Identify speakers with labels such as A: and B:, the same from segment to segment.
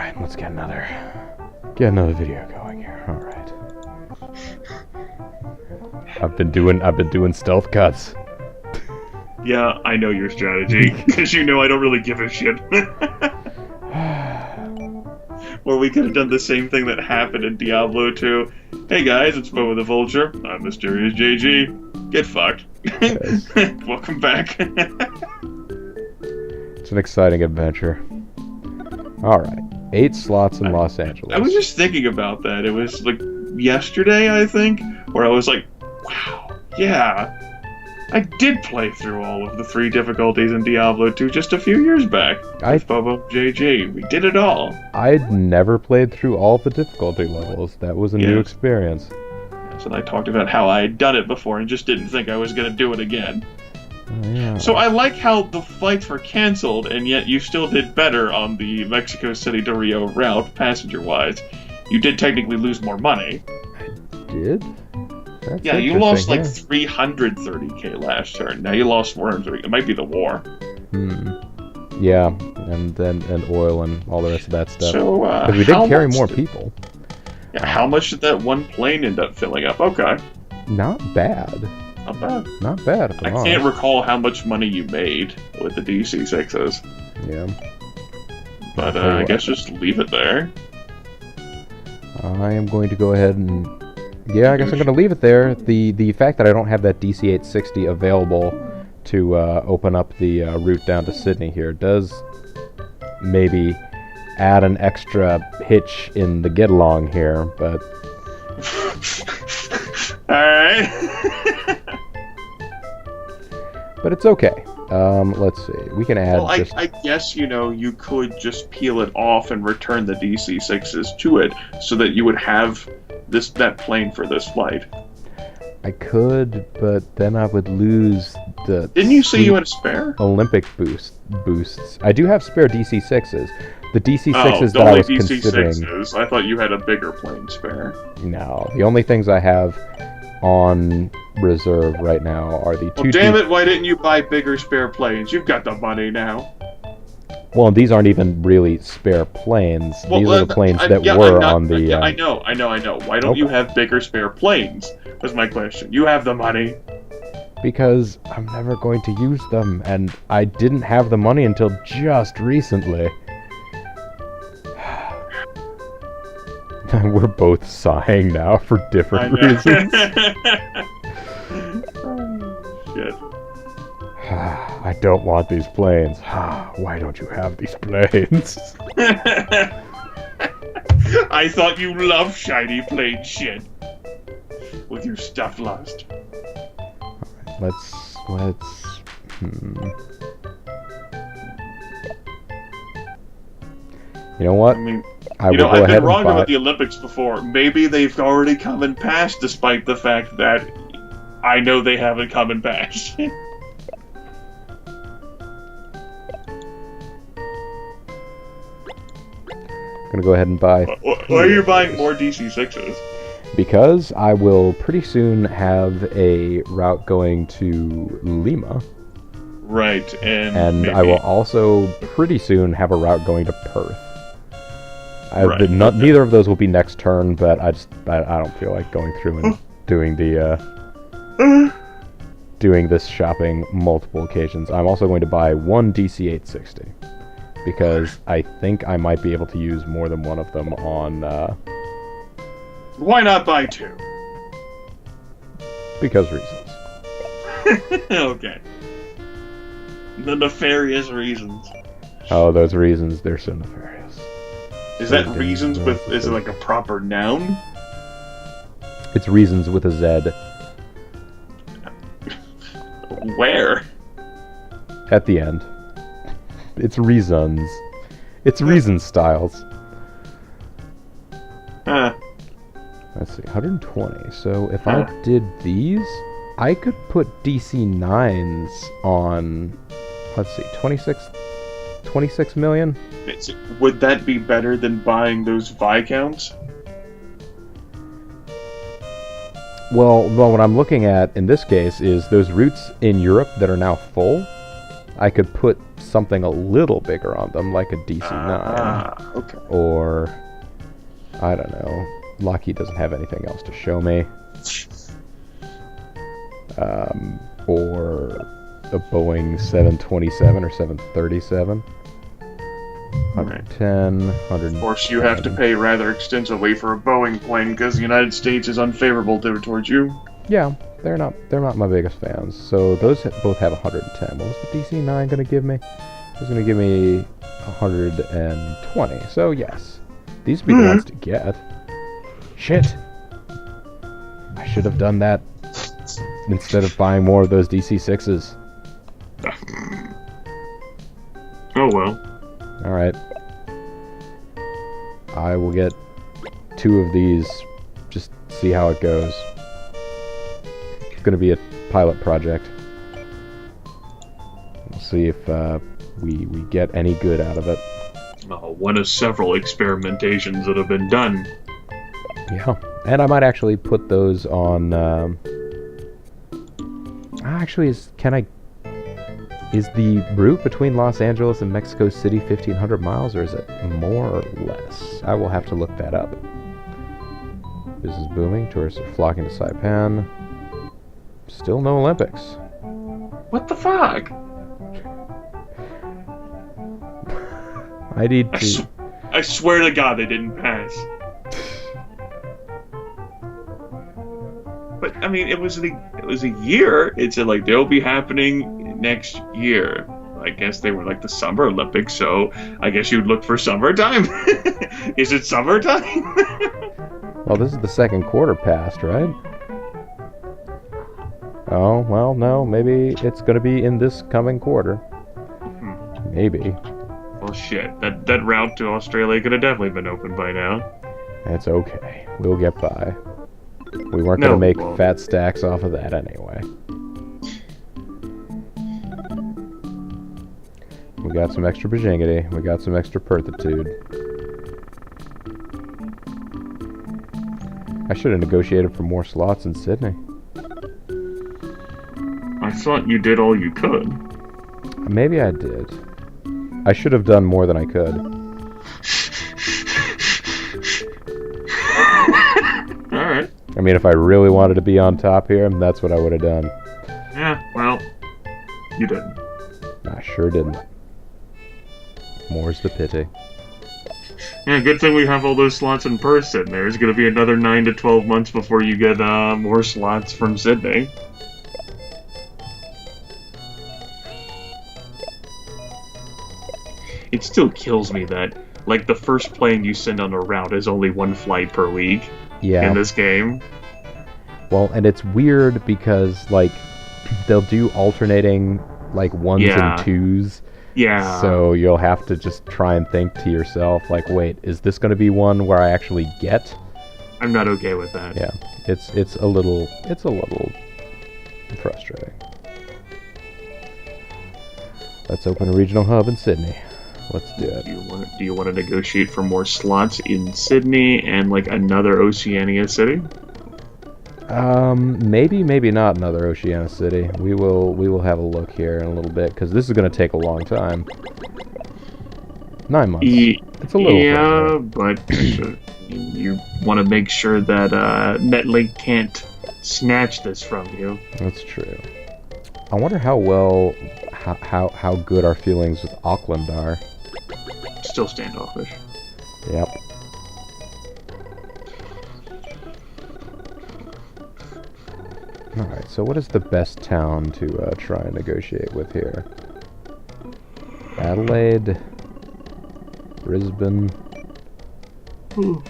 A: Alright, let's get another video going here. Alright. I've been doing stealth cuts.
B: Yeah, I know your strategy, because you know I don't really give a shit. Or we could have done the same thing that happened in Diablo 2. Hey guys, it's Bo with the Vulture. I'm Mysterious JG. Get fucked.
A: Yes.
B: Welcome back.
A: It's an exciting adventure. Alright. 8 slots in Los Angeles.
B: I was just thinking about that. It was like yesterday, I think, where I was like, wow, yeah. I did play through all of the 3 difficulties in Diablo 2 just a few years back. With Bobo JG. We did it all.
A: I'd never played through all of the difficulty levels. That was a new experience.
B: Yes, and I talked about how I had done it before and just didn't think I was going to do it again.
A: Yeah.
B: So I like how the fights were canceled, and yet you still did better on the Mexico City to Rio route, passenger-wise. You did technically lose more money.
A: I did? That's
B: yeah, you lost like 330k last turn. Now you lost 430. It might be the war.
A: Yeah, and oil and all the rest of that stuff.
B: So,
A: because we did carry more people.
B: Yeah, how much did that one plane end up filling up? Okay.
A: Not bad.
B: Not bad.
A: Not bad.
B: I can't recall how much money you made with the DC-6s.
A: Yeah.
B: But I guess just leave it there.
A: I am going to go ahead and... Yeah, I guess I'm going to leave it there. The fact that I don't have that DC-860 available to open up the route down to Sydney here does maybe add an extra hitch in the get-along here, but...
B: Alright.
A: But it's okay. Let's see. We can add.
B: Well, I guess, you could just peel it off and return the DC-6s to it, so that you would have that plane for this flight.
A: I could, but then I would lose the...
B: Didn't you say you had a spare?
A: Olympic boosts. I do have spare DC-6s. The DC-6s that I was considering...
B: DC-6s. I thought you had a bigger plane spare.
A: No. The only things I have on reserve right now are the two...
B: Well, damn it, why didn't you buy bigger spare planes? You've got the money now.
A: Well, these aren't even really spare planes.
B: Well,
A: these are the planes that were on the...
B: Yeah, I know. Why don't you have bigger spare planes? Was my question. You have the money.
A: Because I'm never going to use them, and I didn't have the money until just recently. We're both sighing now for different reasons.
B: Shit.
A: I don't want these planes. Why don't you have these planes?
B: I thought you loved shiny plane shit. With your stuffed lust.
A: Alright, let's... You know what?
B: I mean...
A: I've
B: been wrong about the Olympics before. Maybe they've already come and passed, despite the fact that I know they haven't come and passed.
A: I'm gonna go ahead and buy...
B: Why are you buying more DC-6s?
A: Because I will pretty soon have a route going to Lima.
B: Right,
A: and I will also pretty soon have a route going to Perth. Neither of those will be next turn, but I don't feel like going through and doing this shopping multiple occasions. I'm also going to buy one DC-860 because I think I might be able to use more than one of them on.
B: Why not buy 2?
A: Because reasons.
B: Okay. The nefarious reasons.
A: Oh, those reasons, they're so nefarious.
B: Is that reasons with... Is it like a proper noun?
A: It's reasons with a Z.
B: Where?
A: At the end. It's reasons. It's reason styles. Let's see, 120. So if I did these, I could put DC-9s on, let's see, 26 million?
B: Would that be better than buying those Viscounts?
A: Well, what I'm looking at in this case is those routes in Europe that are now full. I could put something a little bigger on them, like a DC-9.
B: Okay.
A: Or, I don't know, Lockheed doesn't have anything else to show me. Or a Boeing 727 or 737. 110, 100.
B: Of course, you have to pay rather extensively for a Boeing plane because the United States is unfavorable towards you.
A: Yeah, they're not my biggest fans. So those both have 110. What was the DC-9 going to give me? It was going to give me 120. So yes, these would be the ones to get. Shit. I should have done that instead of buying more of those DC-6s.
B: Oh well.
A: Alright. I will get 2 of these, just see how it goes. It's going to be a pilot project. We'll see if we get any good out of it.
B: One of several experimentations that have been done.
A: Yeah, and I might actually put those on... Actually, is the route between Los Angeles and Mexico City 1,500 miles, or is it more or less? I will have to look that up. Business is booming. Tourists are flocking to Saipan. Still no Olympics.
B: What the fuck?
A: I need to...
B: I swear to God they didn't pass. But, I mean, it was a year. It said, like, they'll be happening next year. I guess they were like the Summer Olympics, so I guess you'd look for summertime. Is it summertime?
A: Well, this is the second quarter past, right? Oh, well, no, maybe it's going to be in this coming quarter. Maybe.
B: Well, shit. That route to Australia could have definitely been open by now.
A: It's okay. We'll get by. We weren't going to make fat stacks off of that anyway. We got some extra bajingity. We got some extra perthitude. I should have negotiated for more slots in Sydney.
B: I thought you did all you could.
A: Maybe I did. I should have done more than I could.
B: Alright.
A: I mean, if I really wanted to be on top here, that's what I would have done.
B: Yeah, well, you didn't.
A: I sure didn't. More's the pity.
B: Yeah, good thing we have all those slots in Perth sitting there. It's going to be another 9 to 12 months before you get more slots from Sydney. It still kills me that, like, the first plane you send on a route is only 1 flight per week in this game.
A: Well, and it's weird because, like, they'll do alternating, like, 1s and 2s.
B: Yeah.
A: So you'll have to just try and think to yourself, like, wait, is this going to be one where I actually get?
B: I'm not okay with that.
A: Yeah, it's a little frustrating. Let's open a regional hub in Sydney. Let's do it.
B: Do you want to negotiate for more slots in Sydney and like another Oceania city?
A: Maybe not another Oceania city. We will have a look here in a little bit because this is going to take a long time. 9 months. It's a little.
B: Yeah, but you want to make sure that Netlink can't snatch this from you.
A: That's true. I wonder how good our feelings with Auckland are.
B: Still standoffish.
A: Yep. Alright, so what is the best town to try and negotiate with here? Adelaide? Brisbane?
B: Ooh.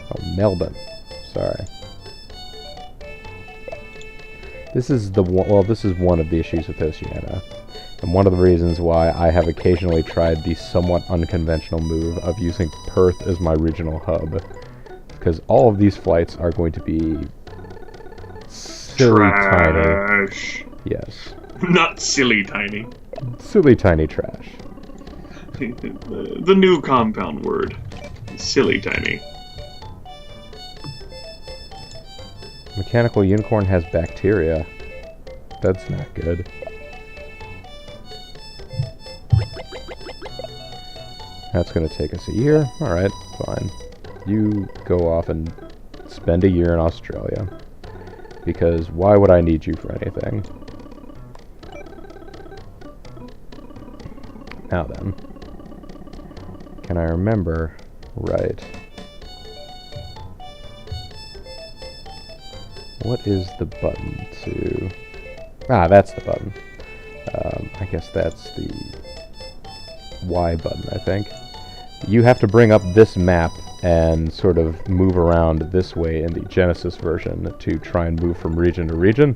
A: Oh, Melbourne. Sorry. This is this is one of the issues with Oceania. And one of the reasons why I have occasionally tried the somewhat unconventional move of using Perth as my regional hub. Because all of these flights are going to be silly
B: trash.
A: Tiny. Yes.
B: Not silly tiny.
A: Silly tiny trash.
B: The new compound word. Silly tiny.
A: Mechanical Unicorn has bacteria. That's not good. That's going to take us a year. Alright, fine. You go off and spend a year in Australia. Because why would I need you for anything? Now then. Can I remember right? What is the button to... Ah, that's the button. I guess that's the Y button, I think. You have to bring up this map and sort of move around this way in the Genesis version to try and move from region to region.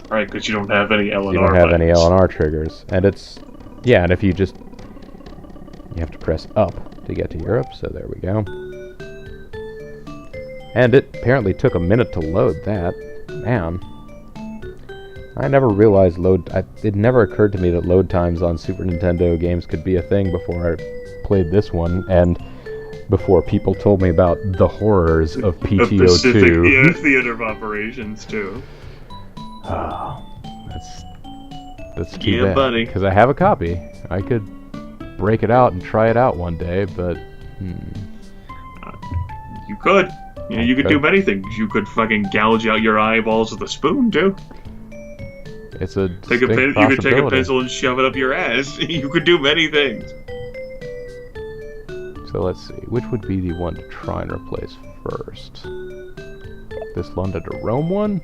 B: Right, because you don't have any L and R
A: You don't have any
B: buttons.
A: L and R triggers. And it's... Yeah, and if you just... You have to press up to get to Europe, so there we go. And it apparently took a minute to load that. Man. I never realized it never occurred to me that load times on Super Nintendo games could be a thing before I played this one, and before people told me about the horrors of PTO2.
B: Yeah, theater of operations, too.
A: Oh, that's too
B: Yeah,
A: bad.
B: buddy.
A: Because I have a copy. I could break it out and try it out one day, but...
B: You could. You know, you could do many things. You could fucking gouge out your eyeballs with a spoon, too.
A: It's a
B: You could take a
A: possibility.
B: pencil and shove it up your ass. You could do many things.
A: So let's see, which would be the one to try and replace first? This London to Rome one?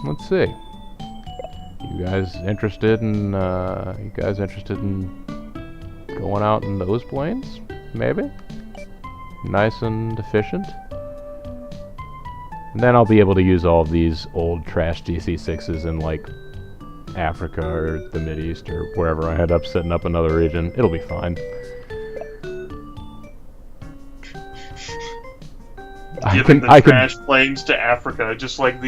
A: Let's see. You guys interested in going out in those planes? Maybe? Nice and efficient? And then I'll be able to use all of these old trash DC6s in, like, Africa or the Mideast or wherever I end up setting up another region. It'll be fine.
B: Giving the trash planes to Africa, just like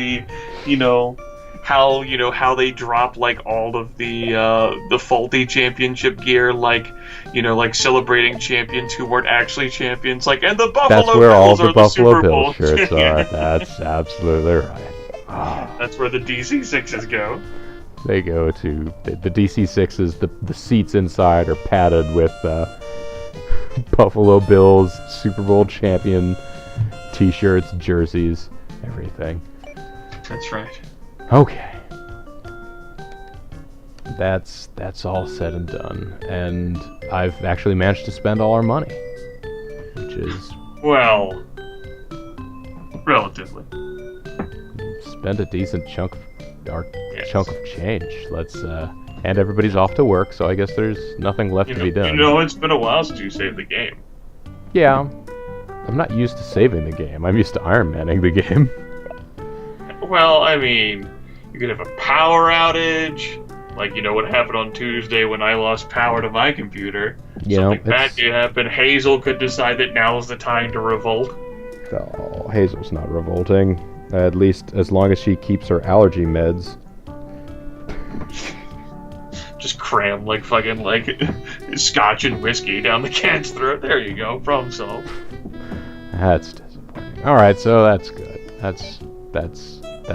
B: how they drop like all of the faulty championship gear, like celebrating champions who weren't actually champions, like, and the Buffalo
A: That's where all
B: Bills
A: the
B: are
A: Buffalo
B: the Super Bowl
A: Bills shirts are. That's absolutely right. Oh.
B: That's where the DC6s go.
A: They go to the DC6s. The seats inside are padded with Buffalo Bills Super Bowl champion T-shirts, jerseys, everything.
B: That's right.
A: Okay. That's all said and done, and I've actually managed to spend all our money, which is
B: well, relatively.
A: Spend a decent chunk of change. Let's and everybody's off to work, so I guess there's nothing left to be done.
B: It's been a while since you saved the game.
A: Yeah, I'm not used to saving the game. I'm used to Iron Manning the game.
B: Well, I mean, you could have a power outage, like what happened on Tuesday when I lost power to my computer. Something bad could happen. Hazel could decide that now is the time to revolt.
A: Oh, Hazel's not revolting. At least as long as she keeps her allergy meds.
B: Just cram fucking scotch and whiskey down the cat's throat. There you go. Problem solved.
A: That's disappointing. All right, so that's good. That's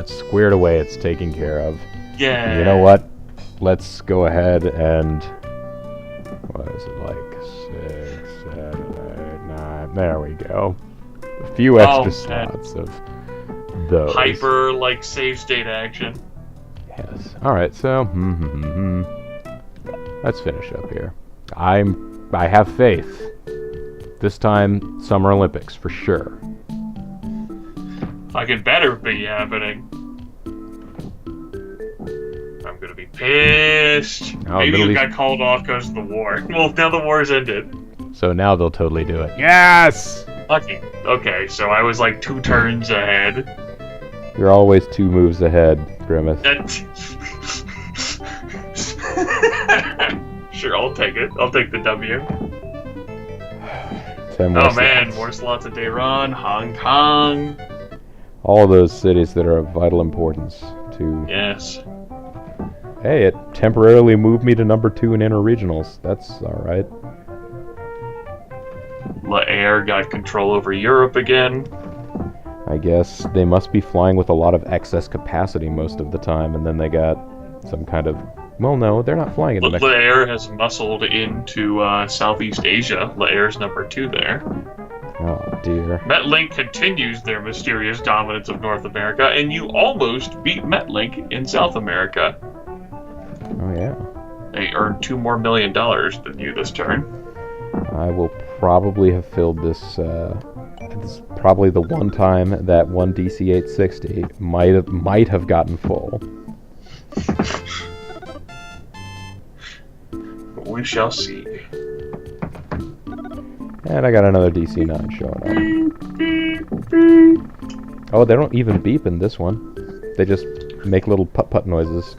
A: squared away. It's taken care of.
B: Yeah.
A: You know what? Let's go ahead and what is it like? 6, 7, 8, 9. There we go. A few extra slots of those.
B: Hyper save state action.
A: Yes. All right. So let's finish up here. I have faith. This time, Summer Olympics for sure.
B: Fucking better be happening. I'm gonna be pissed. Maybe you got called off because of the war. Well, now the war's ended.
A: So now they'll totally do it. Yes!
B: Lucky. Okay, so I was 2 turns ahead.
A: You're always 2 moves ahead, Grimace.
B: Sure, I'll take it. I'll take the W.
A: 10 more
B: oh man,
A: slots.
B: more slots at Tehran, Hong Kong.
A: All those cities that are of vital importance to...
B: Yes.
A: Hey, it temporarily moved me to number 2 in interregionals. That's alright.
B: L'Air got control over Europe again.
A: I guess they must be flying with a lot of excess capacity most of the time, and then they got some kind of... Well, no, they're not flying in Mexico.
B: L'Air has muscled into Southeast Asia. L'Air's number 2 there.
A: Oh, dear.
B: Metlink continues their mysterious dominance of North America, and you almost beat Metlink in South America.
A: Oh, yeah.
B: They earned $2 more million than you this turn.
A: I will probably have filled this... this is probably the one time that one DC-860 might have gotten full.
B: We shall see.
A: And I got another DC-9 showing up. Oh, they don't even beep in this one. They just make little putt-putt noises.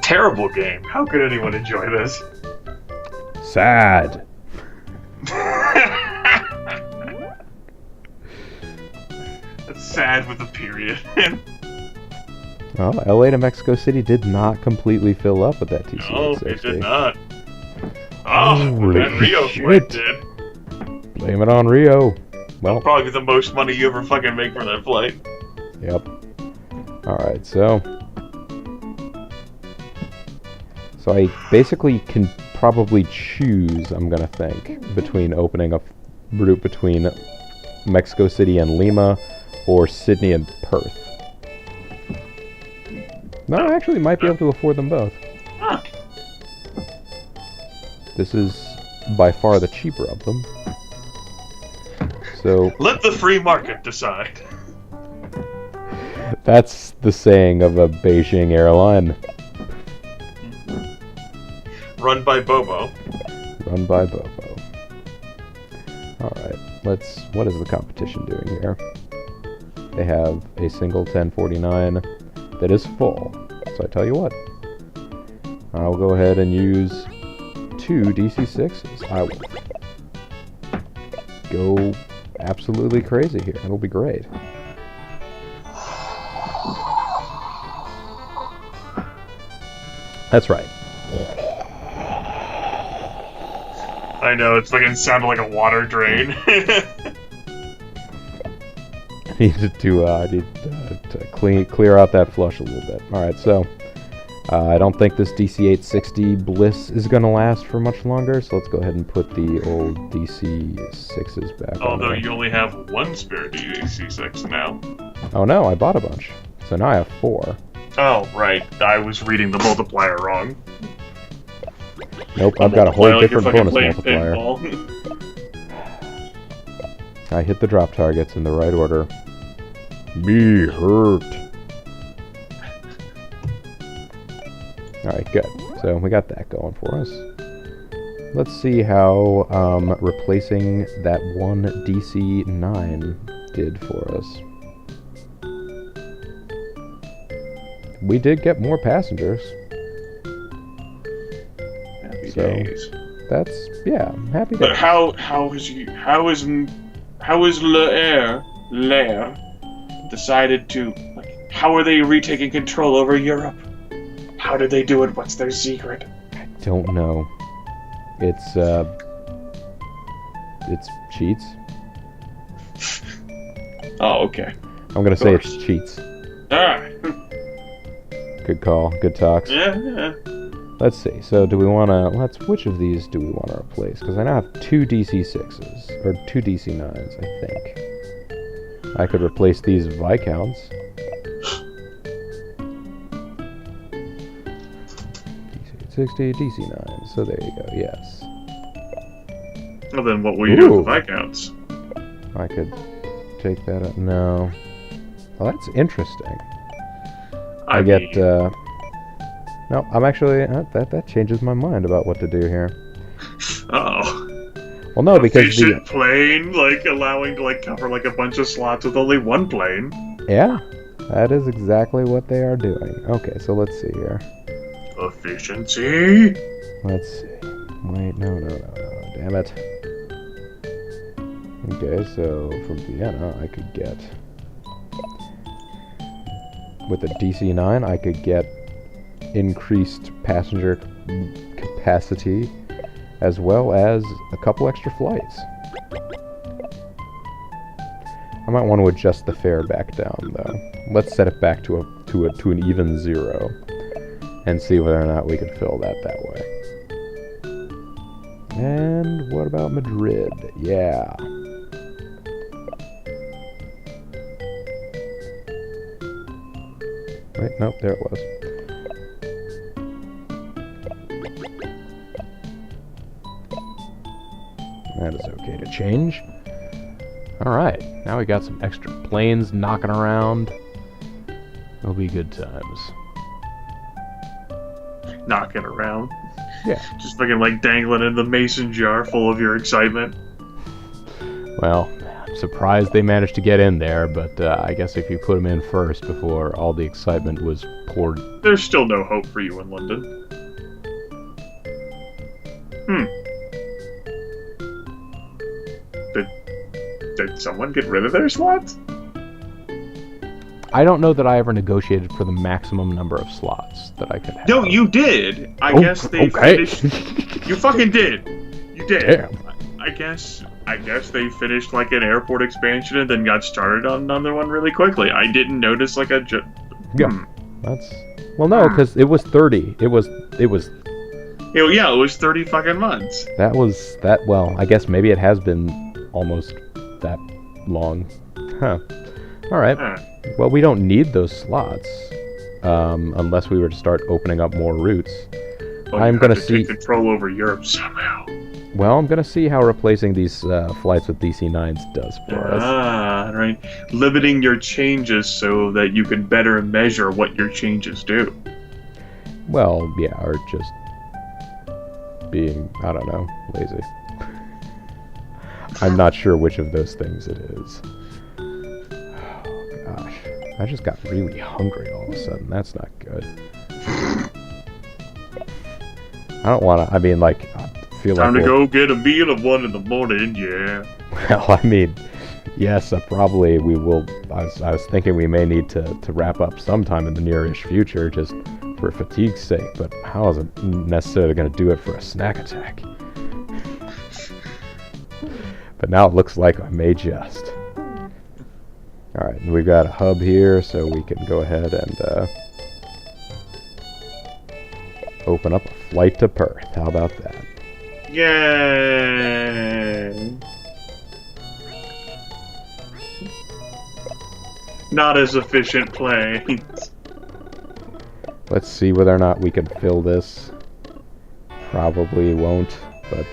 B: Terrible game. How could anyone enjoy this?
A: Sad.
B: That's sad with a period.
A: Well, LA to Mexico City did not completely fill up with that TC-860.
B: No, it did not. Oh,
A: Holy
B: that Rio
A: shit.
B: flight did.
A: Blame it on Rio. Well,
B: Probably the most money you ever fucking make from that flight.
A: yep. Alright, so I basically can probably choose, I'm gonna think, between opening a route between Mexico City and Lima or Sydney and Perth. No, I actually might be able to afford them both.
B: Huh.
A: This is by far the cheaper of them. So
B: Let the free market decide.
A: that's the saying of a Beijing airline.
B: Run by Bobo.
A: Run by Bobo. Alright, what is the competition doing here? They have a single 1049 that is full. So I tell you what, I'll go ahead and use 2 DC-6s. I will go absolutely crazy here. It'll be great. That's right.
B: I know, it's fucking sounded like a water drain.
A: I need to clear out that flush a little bit. Alright, so I don't think this DC-860 bliss is going to last for much longer, so let's go ahead and put the old DC-6s back on
B: Although
A: there.
B: you only have one spare DC-6 now.
A: Oh no, I bought a bunch. So now I have 4.
B: Oh, right. I was reading the multiplier wrong.
A: Nope, I've got a whole
B: Multiplier like you're
A: different bonus
B: fucking playing
A: multiplier.
B: pinball.
A: I hit the drop targets in the right order. Me hurt. Alright, good. So we got that going for us. Let's see how replacing that one DC-9 did for us. We did get more passengers.
B: Happy
A: So,
B: days.
A: That's, yeah, happy
B: But
A: days.
B: how is L'Air decided to, like, how are they retaking control over Europe? How did they do it? What's their secret?
A: Don't know. It's cheats.
B: Oh, okay.
A: I'm gonna say
B: course.
A: it's cheats.
B: Alright.
A: Good call. Good talks.
B: Yeah.
A: Let's see. So do we want to... Which of these do we want to replace? Because I now have 2 DC-6s. Or 2 DC-9s, I think. I could replace these Viscounts. DC-860, DC-9. So there you go. Yes.
B: Well, then what will you do
A: Ooh.
B: with Viscounts?
A: I could take that up. No. Well, that's interesting. I get... No, I'm actually... that changes my mind about what to do here.
B: Uh-oh.
A: Well, no, because
B: Efficient plane, like, allowing to, like, cover, like, a bunch of slots with only one plane.
A: Yeah, that is exactly what they are doing. Okay, so let's see here.
B: Efficiency?
A: Let's see. Wait, no. Damn it. Okay, so from Vienna, I could get... With a DC-9, I could get increased passenger capacity as well as a couple extra flights. I might want to adjust the fare back down, though. Let's set it back to an even 0, and see whether or not we can fill that way. And what about Madrid? Yeah. Wait, nope, there it was. That is okay to change. Alright, now we got some extra planes knocking around. It'll be good times.
B: Knocking around.
A: Yeah.
B: Just fucking like dangling in the mason jar full of your excitement.
A: Well, I'm surprised they managed to get in there, but I guess if you put them in first before all the excitement was poured...
B: There's still no hope for you in London. Did someone get rid of their slots?
A: I don't know that I ever negotiated for the maximum number of slots that I could have.
B: No, you did. I guess they finished. You fucking did. You did.
A: Damn.
B: I guess they finished like an airport expansion and then got started on another one really quickly. I didn't notice like a.
A: Yeah. That's. Well, no, because it was 30. It was.
B: Yeah, it was 30 fucking months.
A: That was that. Well, I guess maybe it has been almost that long. Huh. All right. Well, we don't need those slots unless we were to start opening up more routes.
B: Well, I'm going to take control over Europe somehow.
A: Well, I'm going to see how replacing these flights with DC-9s does for us.
B: Ah, right. Limiting your changes so that you can better measure what your changes do.
A: Well, yeah, or just being, I don't know, lazy. I'm not sure which of those things it is. Oh, gosh. I just got really hungry all of a sudden. That's not good. I don't want to, I mean, like, I feel
B: Time
A: like...
B: to go get a meal at 1 in the morning, yeah.
A: Well, I mean, yes, probably we will... I was thinking we may need to wrap up sometime in the near-ish future, just for fatigue's sake, but how is it necessarily going to do it for a snack attack? But now it looks like I may just. Alright, and we've got a hub here, so we can go ahead and open up a flight to Perth. How about that?
B: Yay! Not as efficient planes.
A: Let's see whether or not we can fill this. Probably won't, but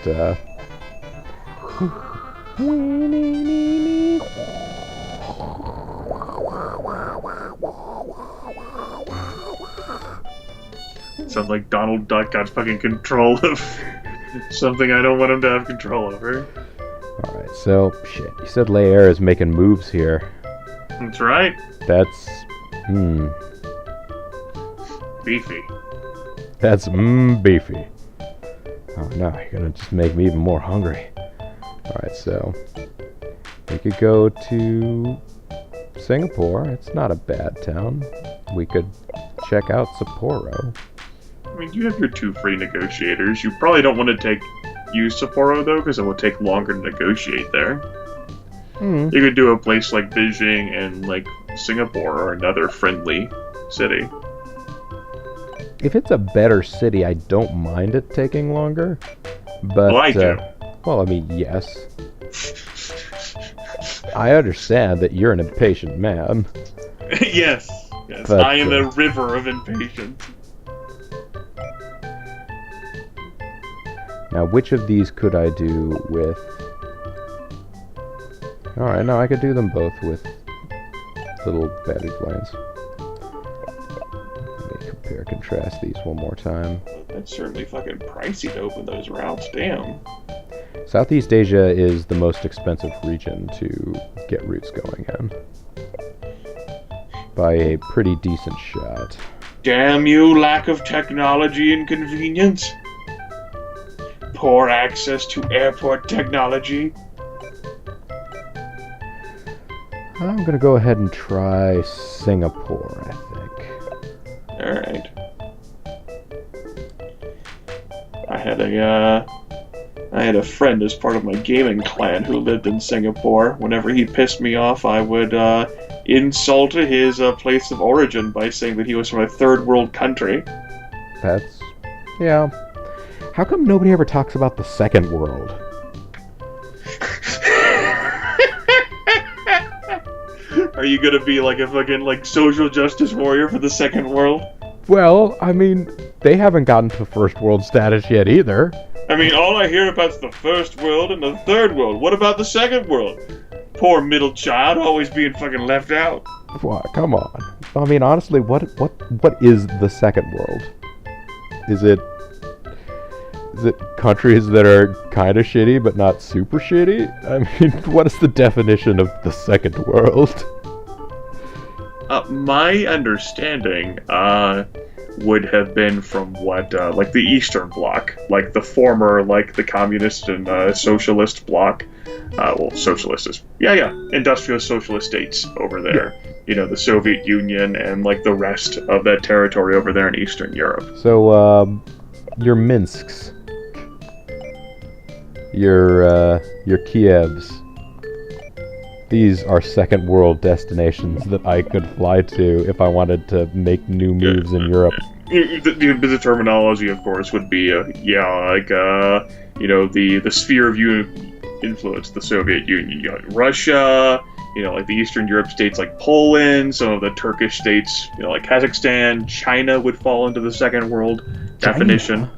B: Sounds like Donald Duck got fucking control of something I don't want him to have control over.
A: Alright, so, shit, you said Leia is making moves here.
B: That's right.
A: That's,
B: Beefy.
A: That's, beefy. Oh no, you're gonna just make me even more hungry. Alright, so, we could go to Singapore. It's not a bad town. We could check out Sapporo.
B: I mean, you have your 2 free negotiators. You probably don't want to use Sapporo, though, because it will take longer to negotiate there. You could do a place like Beijing and, like, Singapore or another friendly city.
A: If it's a better city, I don't mind it taking longer. But,
B: well, I do.
A: Well, I mean, yes. I understand that you're an impatient man.
B: Yes. But, I am a river of impatience.
A: Now, which of these could I do with... Alright, no, I could do them both with little battery planes. Let me compare and contrast these one more time.
B: That's certainly fucking pricey to open those routes, damn.
A: Southeast Asia is the most expensive region to get routes going in. By a pretty decent shot.
B: Damn you, lack of technology and convenience. Poor access to airport technology.
A: I'm gonna go ahead and try Singapore, I think.
B: Alright. I had a I had a friend as part of my gaming clan who lived in Singapore. Whenever he pissed me off, I would insult his place of origin by saying that he was from a third world country.
A: That's... yeah. How come nobody ever talks about the second world?
B: Are you gonna be like a fucking social justice warrior for the second world?
A: Well, I mean, they haven't gotten to first world status yet either.
B: I mean, all I hear about is the first world and the third world. What about the second world? Poor middle child, always being fucking left out.
A: What? Come on. I mean, honestly, what is the second world? Is it countries that are kind of shitty but not super shitty? I mean, what is the definition of the second world?
B: My understanding would have been from what the Eastern Bloc, like the former the communist and socialist bloc. Socialist is industrial socialist states over there. Yeah. You know, the Soviet Union and the rest of that territory over there in Eastern Europe.
A: So your Minsks, your Kievs, these are second world destinations that I could fly to if I wanted to make new moves in Europe.
B: The terminology, of course, would be the sphere of influence, the Soviet Union, Russia, the Eastern Europe states like Poland, some of the Turkish states, like Kazakhstan. China would fall into the second world definition.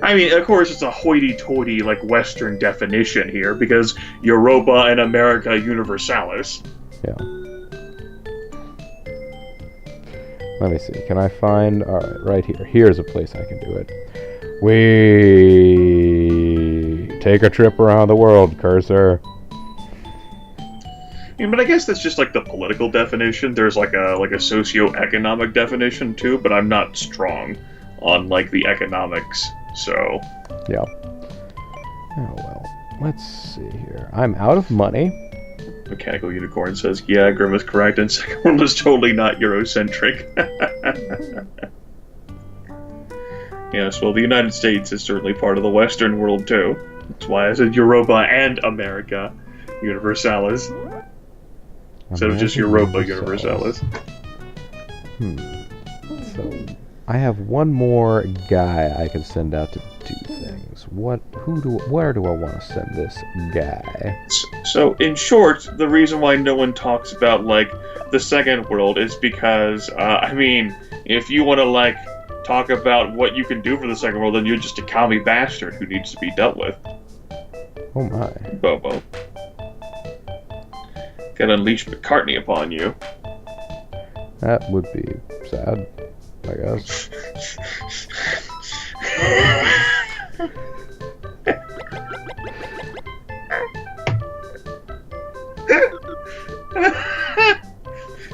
B: I mean, of course, it's a hoity-toity, Western definition here, because Europa and America Universalis.
A: Yeah. Let me see. Can I find... Alright, right here. Here's a place I can do it. We take a trip around the world, cursor.
B: But I guess that's just, the political definition. There's, a socio-economic definition, too, but I'm not strong on, the economics. So,
A: yeah. Oh well. Let's see here. I'm out of money.
B: Mechanical Unicorn says, "Yeah, Grim is correct, and second world is totally not Eurocentric." Yes, well, the United States is certainly part of the Western world too. That's why I said Europa and America Universalis instead of just Europa Universalis.
A: So. I have one more guy I can send out to do things. Where do I want to send this guy?
B: So, in short, the reason why no one talks about, the second world is because, if you want to, talk about what you can do for the second world, then you're just a commie bastard who needs to be dealt with.
A: Oh my.
B: Bobo. Gotta unleash McCartney upon you.
A: That would be sad, I guess.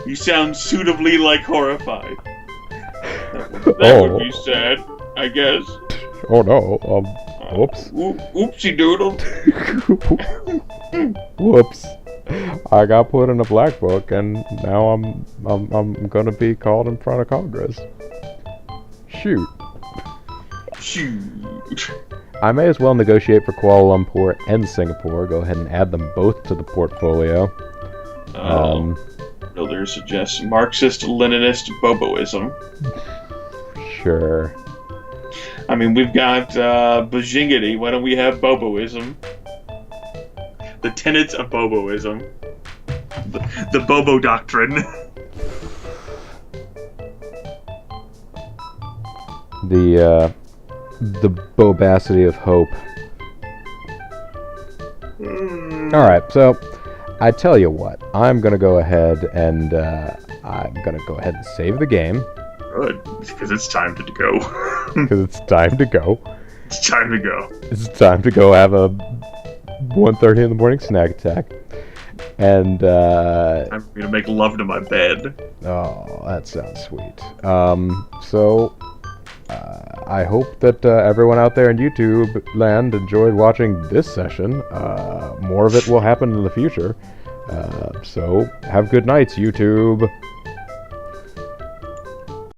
B: You sound suitably horrified. That would be sad, I guess.
A: Oh no, whoops.
B: Oopsie doodle.
A: Whoops. I got put in a black book, and now I'm gonna be called in front of Congress. Shoot. I may as well negotiate for Kuala Lumpur and Singapore. Go ahead and add them both to the portfolio.
B: Builder suggests Marxist-Leninist Boboism.
A: Sure.
B: I mean, we've got Bajingity. Why don't we have Boboism? The tenets of Boboism. The Bobo Doctrine.
A: The bobacity of hope. Alright, so I tell you what, I'm gonna go ahead and save the game.
B: Good, because it's time to go.
A: Because it's time to go.
B: It's time to go.
A: It's time to go have a 1:30 in the morning snack attack. And
B: I'm gonna make love to my bed.
A: Oh, that sounds sweet. So I hope that everyone out there in YouTube land enjoyed watching this session. More of it will happen in the future. So have good nights, YouTube.